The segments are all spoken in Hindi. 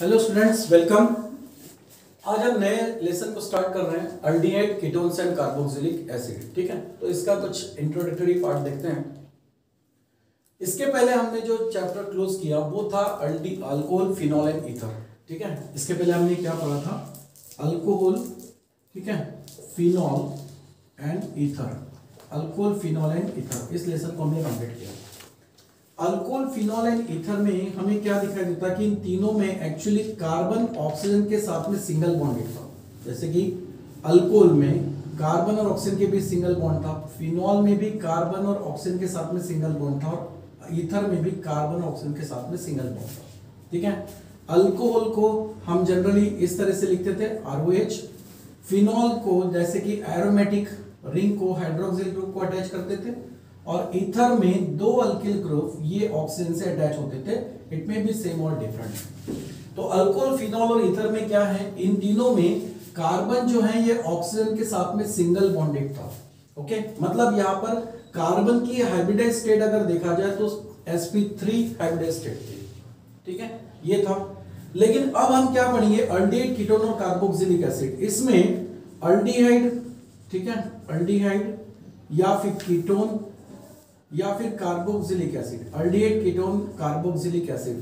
Hello students, welcome. आज हम नए लेसन को स्टार्ट कर रहे हैं, aldehyde ketones and carboxylic acid. ठीक है, तो इसका कुछ इंट्रोडक्टरी पार्ट देखते हैं। इसके पहले हमने जो चैप्टर क्लोज किया वो था अल्कोहल, फिनॉल एंड ईथर। ठीक है, इसके पहले हमने क्या पढ़ा था? अल्कोहल, ठीक है, phenol and ether. Alcohol, phenol and ether, इस लेसन को हमने कंप्लीट किया। अल्कोहल, फिनॉल एंड ईथर में हमें क्या दिखाई देता है कि इन तीनों में एक्चुअली कार्बन ऑक्सीजन के साथ में सिंगल बॉन्ड था। जैसे कि अल्कोहल में कार्बन और ऑक्सीजन के बीच सिंगल बॉन्ड था, फिनॉल में भी कार्बन और ऑक्सीजन के साथ में सिंगल बॉन्ड था, और ईथर में भी कार्बन और ऑक्सीजन के साथ में सिंगल बॉन्ड था। ठीक है, अल्कोहल को हम जनरली इस तरह से लिखते थे ROH, फिनॉल को जैसे कि एरोमेटिक रिंग को हाइड्रोक्सिल ग्रुप को अटैच करते थे, और ईथर में दो अल्किल ग्रुप ये ऑक्सीजन से अटैच होते थे। इट में भी सेम और डिफरेंट। तो अल्कोहल, फिनॉल और ईथर में क्या है, इन तीनों में कार्बन जो है ये ऑक्सीजन के साथ में सिंगल बॉन्डेड था। ओके, मतलब यहां पर कार्बन की हाइब्रिडाइज्ड स्टेट अगर देखा जाए तो sp3 हाइब्रिडाइज्ड स्टेट थी। ठीक है, ये था। लेकिन अब हम क्या पढ़ेंगे? अल्डिहाइड, कीटोन और कार्बोक्सिलिक एसिड। इसमें अल्डिहाइड, ठीक है, अल्डिहाइड या फिर कीटोन या फिर carboxylic acid, aldehyde, ketone, carboxylic acid,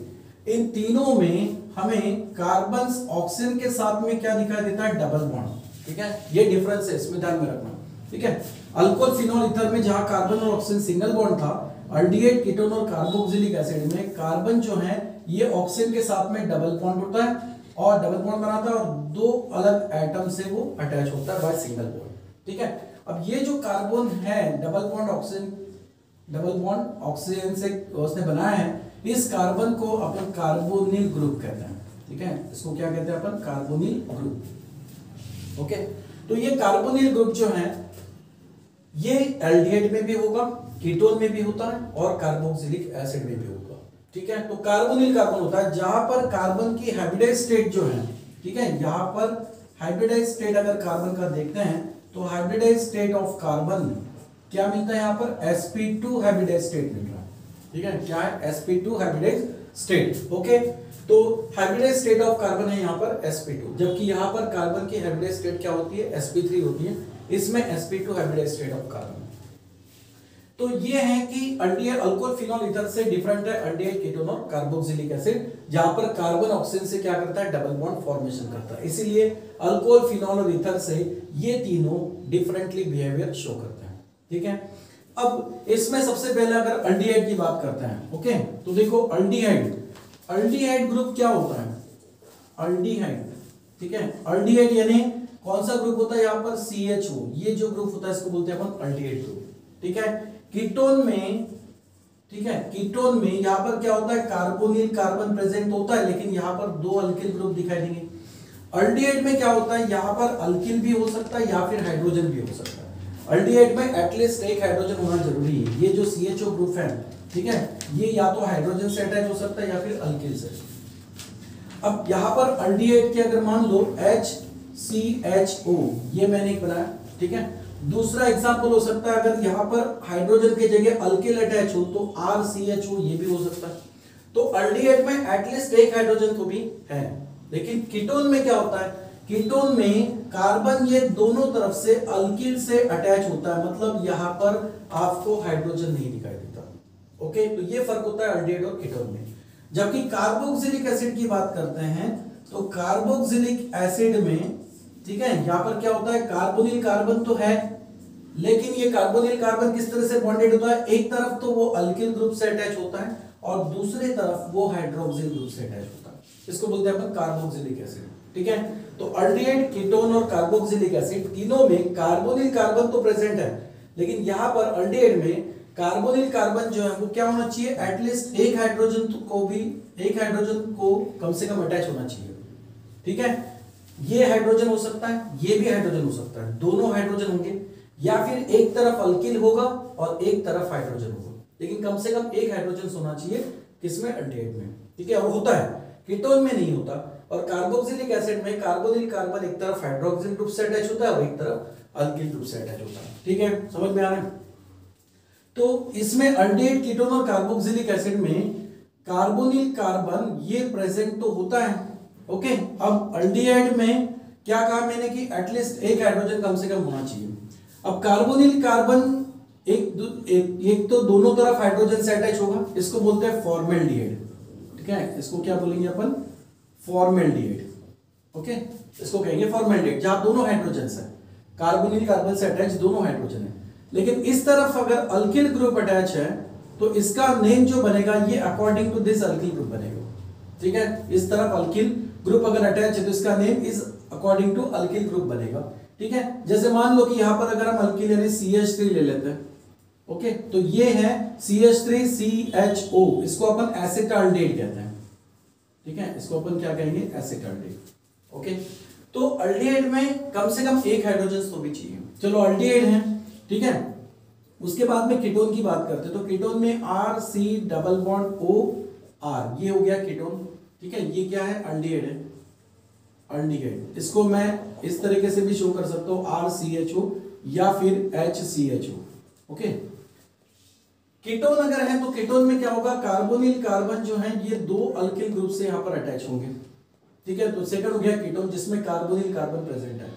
इन तीनों में हमें कार्बन ऑक्सीजन के साथ में क्या दिखाई देता है? Double bond. ठीक है, ये डिफरेंस है, इसमें ध्यान में रखना। ठीक है, अल्कोहल, फिनॉल, ईथर में जहां कार्बन और ऑक्सीजन सिंगल बॉन्ड था, अल्डिहाइड, कीटोन और कार्बोक्सिलिक एसिड में कार्बन जो है ये ऑक्सीजन के साथ में डबल बॉन्ड होता है और डबल बॉन्ड बनाता है और दो अलग एटम से वो अटैच होता है बाय सिंगल बॉन्ड। ठीक है, अब ये जो कार्बन है double bond oxygen, double bond oxygen से उसने बनाया है, इस कार्बन को अपन कार्बोनिल ग्रुप कहते हैं। ठीक है, इसको क्या कहते हैं अपन? Carbonyl group. ओके, तो ये कार्बोनिल ग्रुप जो है ये एल्डिहाइड में भी होगा, कीटोन में भी होता है और कार्बोक्सिलिक एसिड में भी होगा। ठीक है, तो कार्बोनिल कार्बन होता है जहां पर कार्बन की हाइब्रिडाइज्ड स्टेट जो है, ठीक है, यहां पर हाइब्रिडाइज्ड स्टेट अगर कार्बन का देखते हैं तो हाइब्रिडाइज्ड स्टेट ऑफ कार्बन क्या मिलता है? यहां पर sp2 हाइब्रिडाइज्ड स्टेट मिल रहा है। ठीक है, क्या है? sp2 hybridized state. ओके, तो हाइब्रिडाइज्ड स्टेट ऑफ कार्बन है यहां पर sp2, जबकि यहां पर कार्बन की हाइब्रिडाइज्ड स्टेट क्या होती है? sp3 होती है। इसमें sp2 hybridized state of carbon. तो ये है कि अल्डिहाइड, अल्कोहल, फिनॉल, ईथर से डिफरेंट है अल्डिहाइड, कीटोन और कार्बोक्सिलिक एसिड, जहां पर कार्बन ऑक्सीजन से क्या करता है? डबल बॉन्ड फॉर्मेशन करता है। इसीलिए अल्कोहल, फिनॉल और ईथर से ये तीनों डिफरेंटली बिहेवियर शो करते हैं। ठीक है, अब इसमें सबसे पहले अगर अल्डिहाइड की बात करते हैं, ओके, तो देखो अल्डिहाइड, अल्डिहाइड ग्रुप क्या होता है? अल्डिहाइड, ठीक है, अल्डिहाइड यानी कौन सा ग्रुप होता है? यहां पर CHO, ये जो ग्रुप होता है इसको बोलते हैं अपन अल्डिहाइड ग्रुप। ठीक है, कीटोन में, ठीक है, कीटोन में यहां पर क्या होता है? कार्बोनिल कार्बन प्रेजेंट होता है, लेकिन यहां पर दो अल्किल ग्रुप दिखाई देंगे। अल्डिहाइड में क्या होता है? यहां पर अल्किल भी हो सकता है या फिर हाइड्रोजन भी हो सकता है। अल्डिहाइड में एटलीस्ट एक हाइड्रोजन होना जरूरी है। ये जो CHO ग्रुप है, ठीक है, ये या तो हाइड्रोजन से अटैच हो सकता है या फिर अल्किल से। अब यहां पर अल्डिहाइड के अगर मान लो HCHO, ये मैंने एक बनाया। ठीक है, दूसरा एग्जांपल हो सकता है अगर यहां पर हाइड्रोजन की जगह अल्किल अटैच हो तो RCHO, ये भी हो सकता है। तो अल्डिहाइड में एटलीस्ट एक हाइड्रोजन तो भी है। लेकिन कीटोन में क्या होता है? कीटोन में कार्बन ये दोनों तरफ से अल्किल से अटैच होता है, मतलब यहां पर आपको हाइड्रोजन नहीं दिखाई देता। ओके, तो ये फर्क होता है अल्डिहाइड और कीटोन में। जबकि कार्बोक्सिलिक एसिड की बात करते हैं तो कार्बोक्सिलिक एसिड में, ठीक है, यहां पर क्या होता है? कार्बोनिल कार्बन तो है, लेकिन ये कार्बोनिल कार्बन किस तरह से बॉन्डेड होता है? एक तरफ तो वो अल्किल ग्रुप से अटैच होता है और दूसरी तरफ वो हाइड्रोक्सिल ग्रुप से अटैच होता है। इसको बोलते हैं अपन कार्बोक्सिलिक एसिड। ठीक है, तो अल्डिहाइड, कीटोन और कार्बोक्सिलिक एसिड तीनों में कार्बोनिल कार्बन तो प्रेजेंट है, लेकिन यहां पर अल्डिहाइड में कार्बोनिल कार्बन जो है वो क्या होना चाहिए? एटलीस्ट एक हाइड्रोजन को कम से कम अटैच होना चाहिए। ठीक है, ये हाइड्रोजन हो सकता है, ये भी हाइड्रोजन हो सकता है, दोनों हाइड्रोजन होंगे, या फिर एक तरफ अल्किल होगा और एक तरफ हाइड्रोजन होगा, लेकिन कम से कम एक हाइड्रोजन होना चाहिए। किसमें? अल्डिहाइड में। ठीक है, और होता है, कीटोन में नहीं होता। और कार्बोक्सिलिक एसिड में कार्बोनिल कार्बन एक तरफ हाइड्रोक्सिल ग्रुप से अटैच होता है और एक तरफ अल्किल ग्रुप से अटैच होता है। ठीक है, समझ में आ रहा है? तो इसमें अल्डिहाइड, कीटोन और कार्बोक्सिलिक एसिड में कार्बोनिल कार्बन ये प्रेजेंट तो होता है, ओके, अब अल्डिहाइड में क्या कहा मैंने कि एटलीस्ट एक हाइड्रोजन कम से कम होना चाहिए। अब कार्बोनिल कार्बन एक तो दोनों तरफ हाइड्रोजन से अटैच होगा, इसको बोलते हैं फॉर्मेल्डिहाइड। ठीक है, इसको क्या बोलेंगे अपन? फॉर्मेल्डिहाइड। ओके, इसको कहेंगे फॉर्मेल्डिहाइड, जहां दोनों हाइड्रोजन है, कार्बोनिल कार्बन से अटैच दोनों हाइड्रोजन है। लेकिन इस तरफ अगर अल्किल ग्रुप अटैच है तो इसका नेम जो बनेगा ये according to this alkyl group बनेगा। ठीक है, इस तरफ अल्किल ग्रुप अगर अटैच है तो इसका name is according to alkyl group बनेगा। ठीक है, जैसे मान लो कि यहां पर अगर हम अल्किल यानी CH3 ले लेते हैं, ओके, तो ये है CH3CHO, इसको अपन एसिटाल्डेहाइड कहते हैं। ठीक है, इसको अपन क्या कहेंगे? एसिटाल्डेहाइड। ओके, तो अल्डिहाइड में कम से कम एक हाइड्रोजन तो भी चाहिए। चलो अल्डिहाइड है, ठीक है, उसके बाद में कीटोन की बात करते हैं। तो कीटोन में RC डबल बॉन्ड OR, ये हो गया कीटोन। ठीक है, ये क्या है? अल्डिहाइड है, अल्डिहाइड। इसको मैं इस तरीके से भी शो कर सकता हूं, RCHO या फिर HCHO। ओके, कीटोन अगर है तो कीटोन में क्या होगा? कार्बोनिल कार्बन जो है ये दो अल्किल ग्रुप से यहां पर अटैच होंगे। ठीक है, तो सेकंड हो गया कीटोन जिसमें कार्बोनिल कार्बन प्रेजेंट है।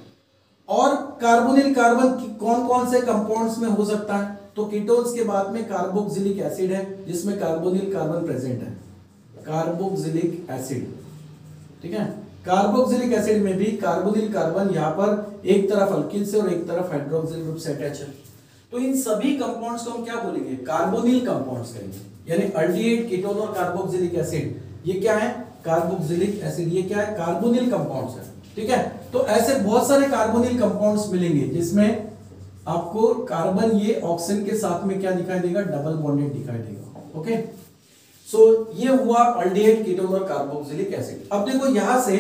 और कार्बोनिल कार्बन कौन कौन से कंपाउंड्स में हो सकता है? तो कीटोन्स के बाद में कार्बोक्सिलिक एसिड है जिसमें कार्बोनिल कार्बन प्रेजेंट है, कार्बोक्सिलिक एसिड। ठीक है, कार्बोक्सिलिक एसिड में भी कार्बोनिल कार्बन यहां पर एक तरफ अल्किल से और एक तरफ हाइड्रोक्सिल ग्रुप से अटैच है। तो इन सभी कंपाउंड्स को हम क्या बोलेंगे? कार्बोनिल कंपाउंड्स कहेंगे। यानी अल्डिहाइड, कीटोन और कार्बोक्सिलिक एसिड, ये क्या है? Carboxylic acid. ये क्या है? कार्बोनिल कंपाउंड्स है। ठीक है, तो ऐसे बहुत सारे कार्बोनिल कंपाउंड्स मिलेंगे जिसमें आपको कार्बन ये ऑक्सीजन के साथ में क्या दिखाई देगा? डबल बॉन्डेड दिखाई देगा। ओके, सो ये हुआ अल्डिहाइड, कीटोन और कार्बोक्सिलिक एसिड। अब देखो यहां से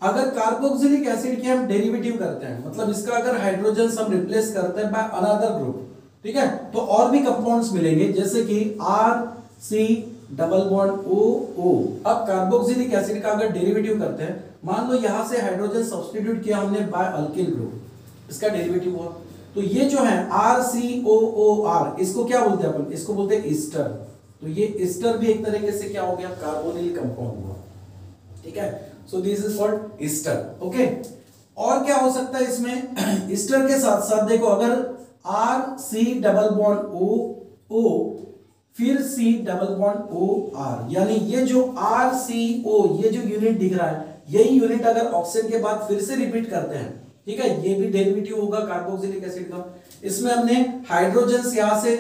अगर कार्बोक्सिलिक एसिड के हम डेरिवेटिव करते हैं, मतलब इसका अगर हाइड्रोजन हम रिप्लेस करते हैं बाय अनदर ग्रुप, ठीक है, तो और भी कंपाउंड्स मिलेंगे जैसे कि RC डबल बॉन्ड OO। अब कार्बोक्सिलिक एसिड का अगर डेरिवेटिव करते हैं, मान लो यहां से हाइड्रोजन सब्स्टिट्यूट किया हमने बाय अल्किल ग्रुप, इसका डेरिवेटिव हुआ, तो ये जो है RCOOR, इसको क्या बोलते हैं अपन? इसको बोलते हैं ईस्टर। तो ये ईस्टर भी एक तरीके से क्या हो गया? कार्बोनिल कंपाउंड हुआ। ठीक है, so this is called Easter. Okay, और क्या हो सकता है इसमें? ईस्टर के साथ साथ देखो अगर RC डबल बॉन्ड O फिर C डबल बॉन्ड OR, यानी ये जो RCO, ये जो यूनिट दिख रहा है, यही यूनिट अगर ऑक्सीजन के बाद फिर से रिपीट करते हैं, ठीक है, ये भी डेरिवेटिव होगा कार्बोक्सिलिक एसिड का। इसमें हमने हाइड्रोजन यहां से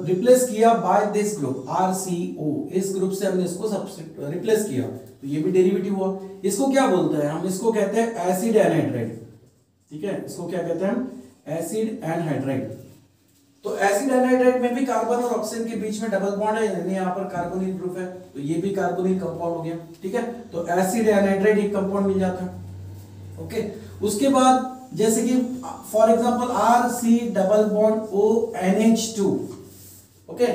रिप्लेस किया बाय दिस ग्रुप RCO, इस ग्रुप से हमने इसको रिप्लेस किया, तो ये भी डेरिवेटिव हुआ। इसको क्या बोलते हैं? हम इसको कहते हैं एसिड एनहाइड्राइड। ठीक है, इसको क्या कहते हैं हम? Acid anhydride. तो एसिड एनहाइड्राइड में भी कार्बन और ऑक्सीजन के बीच में डबल बॉन्ड है, यानी यहाँ पर कार्बोनिल ग्रुप है, तो ये भी कार्बोनिल कंपाउंड हो गया। ठीक है, तो एसिड एनहाइड्राइड एक कंपाउंड मिल जाता है। ओके, उसके बाद जैसे कि for example RC double bond ONH2। Okay,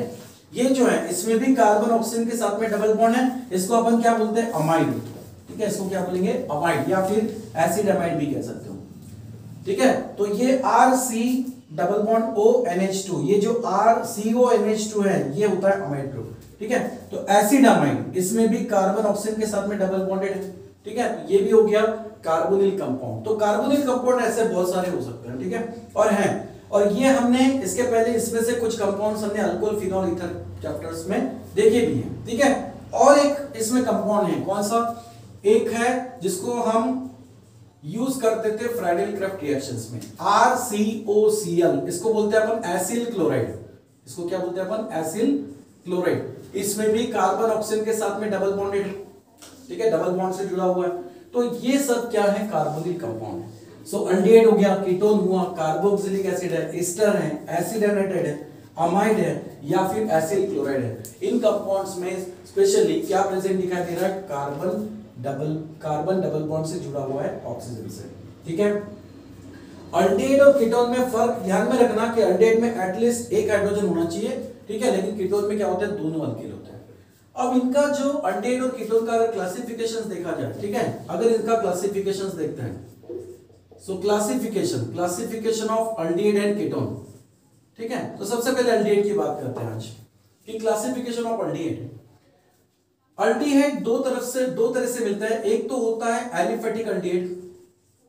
ये जो है इसमें भी कार्बन ऑक्सीजन के साथ में डबल बॉन्ड है, इसको अपन क्या बोलते हैं? अमाइड। ठीक है, इसको क्या बोलेंगे? अमाइड, या फिर एसिड अमाइड भी कह सकते हो। ठीक है, तो ये RC डबल बॉन्ड ONH2, ये जो RCONH2 है ये होता है अमाइड ग्रुप। ठीक है, तो एसिड अमाइड, इसमें भी कार्बन ऑक्सीजन के साथ में डबल बॉन्डेड है। ठीक है, ये भी हो गया कार्बोनिल कंपाउंड। तो कार्बोनिल कंपाउंड ऐसे बहुत सारे हो सकते हैं। ठीक है, और हैं, और ये हमने इसके पहले इसमें से कुछ कंपाउंड्स हमने अल्कोहल, फिनॉल, ईथर चैप्टर्स में देखे भी हैं। ठीक है, और एक इसमें कंपाउंड है, कौन सा? एक है जिसको हम यूज करते थे फ्राइडेल क्राफ्ट रिएक्शंस में, RCOCl, इसको बोलते हैं अपन एसिल क्लोराइड। इसको क्या बोलते हैं अपन? Acyl chloride. इसमें भी कार्बन ऑक्सीजन के साथ में डबल बॉन्डेड है। ठीक है, डबल बॉन्ड से जुड़ा हुआ है। तो ये सब क्या है? कार्बोनिल कंपाउंड है। सो अल्डिहाइड हो गया, कीटोन हुआ, कार्बोक्सिलिक एसिड है, ईस्टर है, एसिड एनहाइड्राइड है, अमाइड है, या फिर एसिल क्लोराइड है। इन कंपाउंड्स में स्पेशली क्या प्रेजेंट दिखाई दे रहा है? कार्बन डबल बॉन्ड से जुड़ा हुआ है ऑक्सीजन से। ठीक है, अल्डिहाइड और कीटोन में फर्क ध्यान में रखना कि अल्डिहाइड में एटलीस्ट एक हाइड्रोजन होना चाहिए। ठीक है, लेकिन कीटोन में क्या होता है? दोनों अल्किल होते हैं। अब इनका जो अल्डिहाइड और कीटोन का अगर क्लासिफिकेशंस देखा जाए, ठीक है, अगर इनका क्लासिफिकेशंस देखते हैं, सो classification of aldehyde and ketone. ठीक है, तो सबसे पहले अल्डिहाइड की बात करते हैं आज कि क्लासिफिकेशन ऑफ अल्डिहाइड। अल्डिहाइड दो तरह से मिलता है। एक तो होता है एलिफेटिक अल्डिहाइड,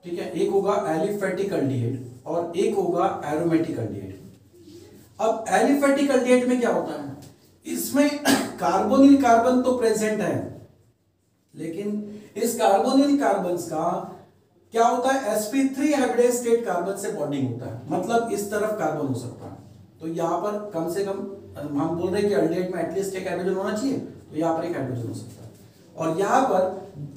ठीक है, एक होगा एलिफेटिक अल्डिहाइड और एक होगा एरोमेटिक अल्डिहाइड। अब एलिफेटिक अल्डिहाइड में क्या होता है, इसमें कार्बोनिल कार्बन तो प्रेजेंट है, लेकिन इस कार्बोनिल कार्बन्स का क्या होता है, sp3 हाइब्रिडाइज्ड स्टेट कार्बन से बॉन्डिंग होता है, मतलब इस तरफ कार्बन हो सकता है। तो यहां पर कम से कम हम बोल रहे हैं कि अल्डिहाइड में एटलीस्ट एक हाइड्रोजन होना चाहिए, तो यहां पर एक हाइड्रोजन हो सकता है। और यहां पर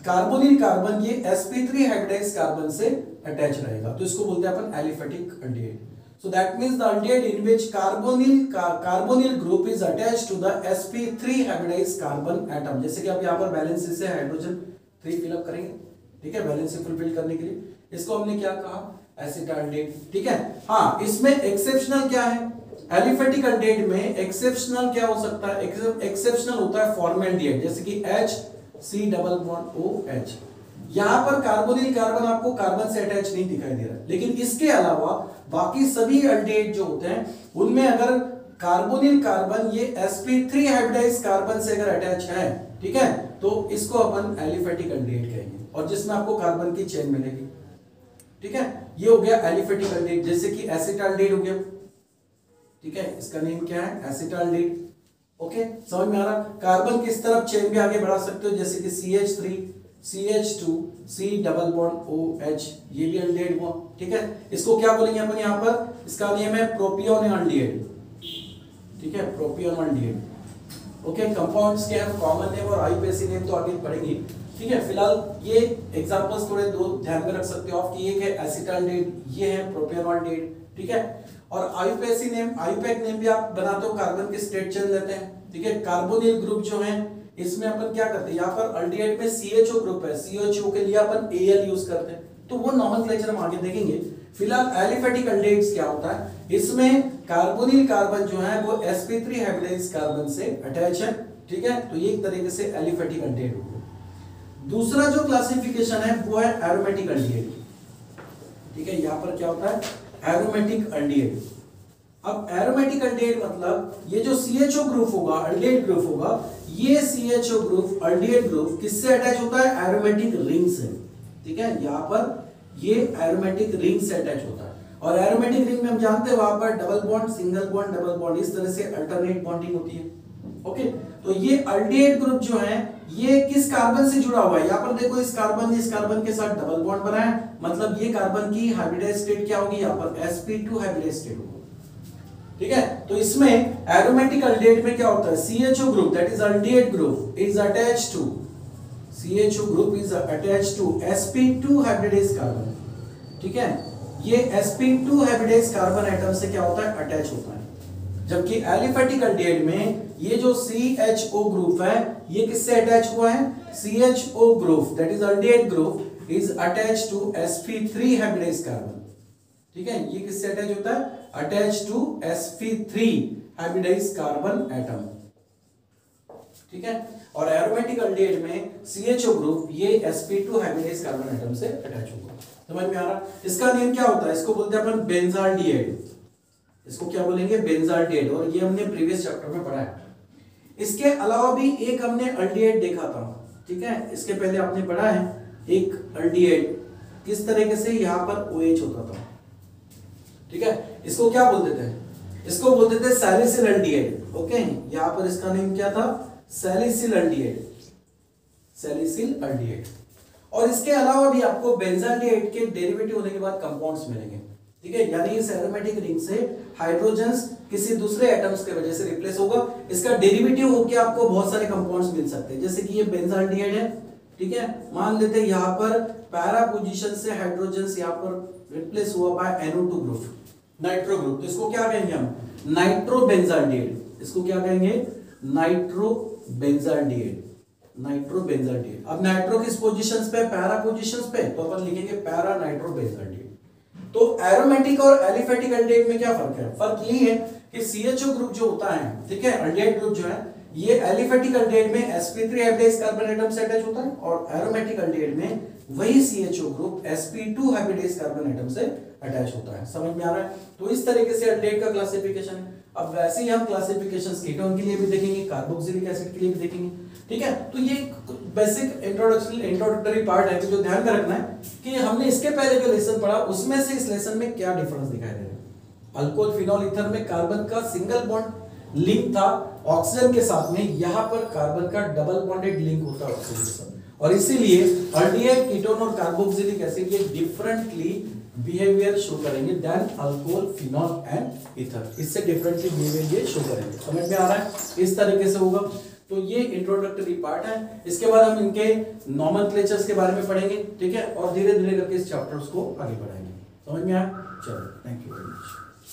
कार्बोनिल कार्बन ये sp3 हाइब्रिडाइज्ड कार्बन से अटैच रहेगा, तो इसको बोलते हैं अपन aliphatic aldehyde. So that means the aldehyde in which carbonyl group is attached to the sp3 hybridized carbon atom। जैसे कि आप यहाँ पर वैलेंसी से हाइड्रोजन 3 फिलअप करेंगे, ठीक है, वैलेंसी फुलफिल करने के लिए, इसको हमने क्या कहा, एसिटाल्डेहाइड, ठीक है। हाँ, इसमें एक्सेप्शनल क्या है, एलिफेटिक अल्डिहाइड में एक्सेप्शनल क्या हो सकता है, एक्सेप्शनल होता है फॉर्मेल्डिहाइड, जैसे कि HC डबल बॉन्ड OH। यहां पर कार्बोनिल कार्बन आपको कार्बन से अटैच नहीं दिखाई दे रहा, लेकिन इसके अलावा बाकी सभी अल्डिहाइड जो होते हैं उनमें अगर कार्बोनिल कार्बन ये sp3 हाइब्रिडाइज्ड कार्बन से अगर अटैच है, ठीक है, तो इसको अपन एलिफेटिक अल्डिहाइड कहेंगे, और जिसमें आपको कार्बन की चेन मिलेगी, ठीक है। ये हो गया एलिफेटिक अल्डिहाइड। जैसे कि एसिटाल्डेहाइड हो गया, ठीक है, इसका नेम क्या है, एसिटाल्डेहाइड। ओके, समझ में आ रहा, कार्बन किस तरफ चेन भी आगे बढ़ा सकते हो, जैसे कि CH3 CH2 C double bond OH, ये भी अल्डिहाइड हुआ, ठीक है। इसको क्या बोलेंगे अपन यहां पर, इसका नेम है प्रोपियोन अल्डिहाइड, ठीक है, प्रोपियोन अल्डिहाइड। ओके, कंपाउंड्स के हम कॉमन नेम और आईयूपीएसी नेम तो आगे पढ़ेंगे, ठीक है। फिलहाल ये एग्जांपल्स थोड़े दो ध्यान में रख सकते हो आप कि एक है एसिटाल्डेहाइड, ये है प्रोपियोन अल्डिहाइड, ठीक है। और आईयूपीएसी नेम, आईयूपैक नेम भी आप बनाते हो, कार्बन के स्टेट चेन लेते हैं, ठीक है। कार्बोनिल ग्रुप जो है इसमें अपन क्या करते हैं, यहाँ पर अल्डिहाइड में CHO ग्रुप है, CHO के लिए अपन Al यूज करते हैं, तो वो नॉमेनक्लेचर हम आगे देखेंगे। फिलहाल एलिफेटिक अल्डिहाइड्स क्या होता है, इसमें कार्बोनिल कार्बन जो है वो sp3 हाइब्रिडाइज्ड कार्बन से अटैच है, ठीक है, तो ये एक तरीके से एलिफेटिक अल्डिहाइड हो गया। दूसरा जो क्लासिफिकेशन है वो है एरोमेटिक अल्डिहाइड, ठीक है, यहाँ पर क्या होता है, एरोमेटिक अल्डिहाइड। अब एरोमेटिक अल्डिहाइड मतलब ये जो CHO ग्रुप होगा, अल्डिहाइड ग्रुप होगा, ये CHO ग्रुप, अल्डिहाइड ग्रुप किससे अटैच होता है, एरोमेटिक रिंग से, ठीक है। यहाँ पर ये एरोमेटिक रिंग से अटैच होता है, और एरोमेटिक रिंग में हम जानते हैं वहां पर double bond, single bond, double bond, इस तरह से अल्टरनेट बॉन्डिंग होती है। ओके, तो ये अल्डिहाइड ग्रुप जो है ये किस कार्बन से जुड़ा हुआ है, यहाँ पर देखो इस कार्बन के साथ डबल बॉन्ड बना है, मतलब ये कार्बन की हाइब्रिडाइज्ड स्टेट क्या होगी, यहाँ पर sp2 हाइब्रिडाइज्ड स्टेट होगी, ठीक है। तो इसमें एरोमेटिक अल्डिहाइड में क्या होता है, CHO group, that is aldehyde group, is attached to, CHO group is attached to sp2 hybridized carbon, ठीक है। ये sp2 हाइब्रिडाइज्ड कार्बन एटम से क्या होता है, अटैच होता है। जबकि एलिफेटिक अल्डिहाइड में ये जो CHO ग्रुप है ये किससे अटैच हुआ है, CHO group, that is aldehyde group, is attached to sp3 hybridized carbon, ठीक है। ये किससे अटैच होता है, attach to sp3 hybridized carbon atom, ठीक है। और एरोमेटिक अल्डिहाइड में CHO ग्रुप ये sp2 हाइब्रिडाइज्ड कार्बन एटम से अटैच होगा। समझ में आ रहा, इसका नेम क्या होता है, इसको बोलते हैं अपन बेंजाल्डिहाइड, इसको क्या बोलेंगे, बेंजाल्डिहाइड, और ये हमने प्रीवियस चैप्टर में पढ़ा है। इसके अलावा भी एक हमने अल्डिहाइड देखा था, ठीक है, इसके पहले आपने पढ़ा है एक अल्डिहाइड किस तरीके से, यहां पर OH होता था, ठीक है। इसको क्या बोलते थे, इसको बोलते थे सैलिसिल अल्डिहाइड। ओके, यहां पर इसका नेम क्या था, सैलिसिल अल्डिहाइड, सैलिसिल अल्डिहाइड। और इसके अलावा भी आपको बेंजाल्डिहाइड के डेरिवेटिव होने के बाद कंपाउंड्स मिलेंगे, ठीक है। यानी इस एरोमेटिक रिंग से हाइड्रोजन्स किसी दूसरे एटम्स की वजह से रिप्लेस होगा, इसका डेरिवेटिव होकर आपको बहुत सारे कंपाउंड्स मिल सकते हैं। जैसे कि ये बेंजाल्डिहाइड है, ठीक है, मान लेते हैं यहां पर पैरा पोजीशन से हाइड्रोजन्स यहां पर रिप्लेस हुआ bye NO2 group, nitro group, तो इसको क्या कहेंगे हम, नाइट्रो बेंजाल्डिहाइड। इसको क्या कहेंगे, नाइट्रो बेंजाल्डिहाइड, नाइट्रो बेंजाल्डिहाइड। अब नाइट्रो किस पोजीशंस पे, पैरा पोजीशंस पे, तो अपन लिखेंगे पैरा नाइट्रो बेंजाल्डिहाइड। तो एरोमेटिक और एलिफेटिक अल्डिहाइड में क्या फर्क है, फर्क यही है कि CHO ग्रुप जो होता है, ठीक है, अल्डिहाइड ग्रुप जो है ये एलिफेटिक अल्डिहाइड में sp3 हाइब्रिडाइज्ड कार्बन एटम से अटैच होता है, और एरोमेटिक अल्डिहाइड में वही CHO group sp2 hybridized carbon atom से अटैच होता है। समझ में आ रहा है, तो इस तरीके से अल्डिहाइड का क्लासिफिकेशन है। अब वैसे ही हम क्लासिफिकेशंस कीटोन के लिए भी देखेंगे, कार्बोक्सिलिक एसिड के लिए भी देखेंगे। ठीक है। तो ये बेसिक इंट्रोडक्टरी पार्ट है कि जो ध्यान में रखना है कि हमने इसके पहले जो लेसन पढ़ा उसमें से इस लेसन में क्या डिफरेंस दिखाई दे रहा है। अल्कोहल फिनॉल ईथर में कार्बन का सिंगल बॉन्ड लिंक था ऑक्सीजन के साथ में, यहां पर कार्बन का डबल बॉन्डेड लिंक होता है ऑक्सीजन के साथ, और इसीलिए अल्डिहाइड कीटोन और कार्बोक्सिलिक एसिड ये डिफरेंटली बिहेवियर शो करेंगे then alcohol phenol and ether. इससे डिफरेंटली बिहेवियर ये शो करेंगे। समझ में आ रहा है? इस तरीके से होगा। तो ये इंट्रोडक्टरी पार्ट है। इसके बाद हम इनके नॉमेनक्लेचर्स के बारे में पढ़ेंगे, ठीक है, और धीरे धीरे करके इस चैप्टर्स को आगे बढ़ाएंगे। समझ में आया? चलो, थैंक यू वेरी मच।